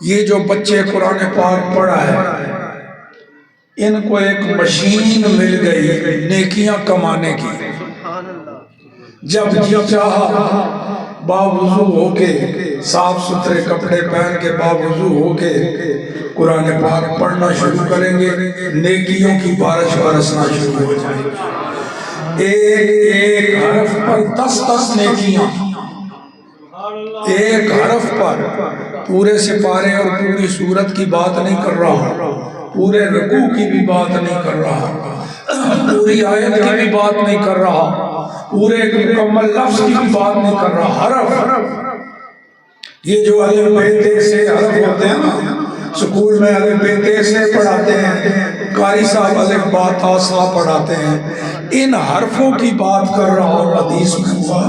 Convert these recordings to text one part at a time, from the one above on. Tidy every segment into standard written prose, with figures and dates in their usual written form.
یہ جو بچے قرآن پاک پڑھا ہے ان کو ایک مشین مل گئی نیکیاں کمانے کی۔ جب جی چاہا باوضو ہو کے صاف ستھرے کپڑے پہن کے باوضو ہو کے قرآن پاک پڑھنا شروع کریں گے، نیکیوں کی بارش برسنا شروع ہو جائے گی۔ ایک ایک حرف پر 10 نیکیاں، ایک حرف پر۔ پورے سپارے اور پوری سورت کی بات نہیں کر رہا، پورے رکوع کی بھی بات نہیں کر رہا، پوری آیت کی بھی بات نہیں کر رہا، پورے مکمل لفظ کی بھی بات نہیں کر رہا، حرف۔ یہ جو الف ب ت سے حرف ہوتے ہیں نا، سکول میں الف ب ت سے پڑھاتے ہیں، قاری صاحب الف با تا سا پڑھاتے ہیں، ان حرفوں کی بات کر رہا اور حدیث میں ہوا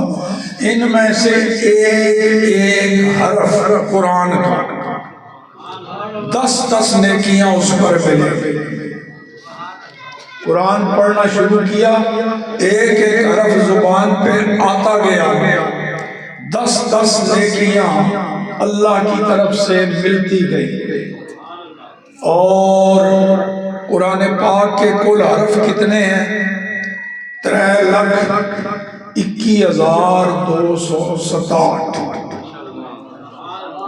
ان میں سے ایک ایک حرف قرآن کا 10 نیکیاں اس پر ملے۔ قرآن پڑھنا شروع کیا، ایک ایک حرف زبان پہ آتا گیا، 10 نیکیاں اللہ کی طرف سے ملتی گئی۔ اور قرآن پاک کے کل حرف کتنے ہیں؟ 3,21,267،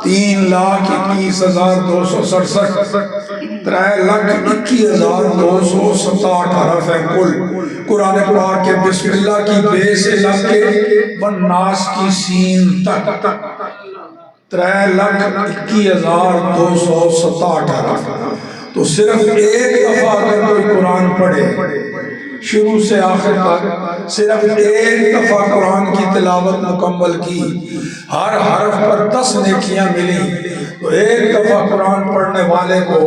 3,21,267، 3,21,267 حرف ہیں کل قرآن پاک کے۔ بسم اللہ کی بے سے لگ کے والناس کی سین تک 3,21,267 حرف۔ تو صرف ایک دفعہ اگر کوئی قرآن پڑھے شروع سے آخر تک، صرف ایک دفعہ قرآن کی تلاوت مکمل کی، ہر حرف پر 10 نیکیاں ملی، تو ایک دفعہ قرآن پڑھنے والے کو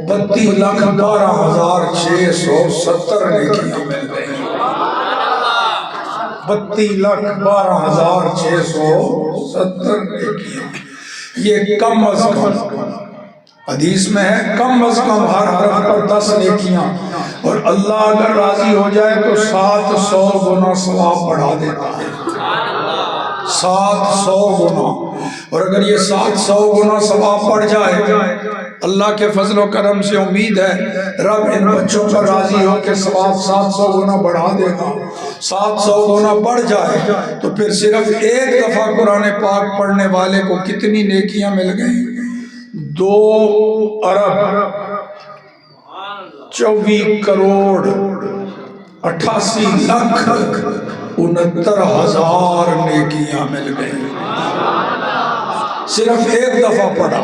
32,12,670 نیکیاں مل گئی۔ 32,12,670 نیکیاں، یہ کم از کم حدیث میں ہے، کم از کم ہر حرف پر 10 نیکیاں، اور اللہ اگر راضی ہو جائے تو 700 گنا ثواب بڑھا دیتا ہے، 700 گنا۔ اور اگر یہ 700 گنا ثواب بڑھ جائے، اللہ کے فضل و کرم سے امید ہے رب ان بچوں پر راضی ہو کے ثواب 700 گنا بڑھا دے گا۔ 700 گنا بڑھ جائے تو پھر صرف ایک دفعہ قرآن پاک پڑھنے والے کو کتنی نیکیاں مل گئیں؟ 2,24,88,69,000 نیکیاں مل گئیں، صرف ایک دفعہ پڑھا۔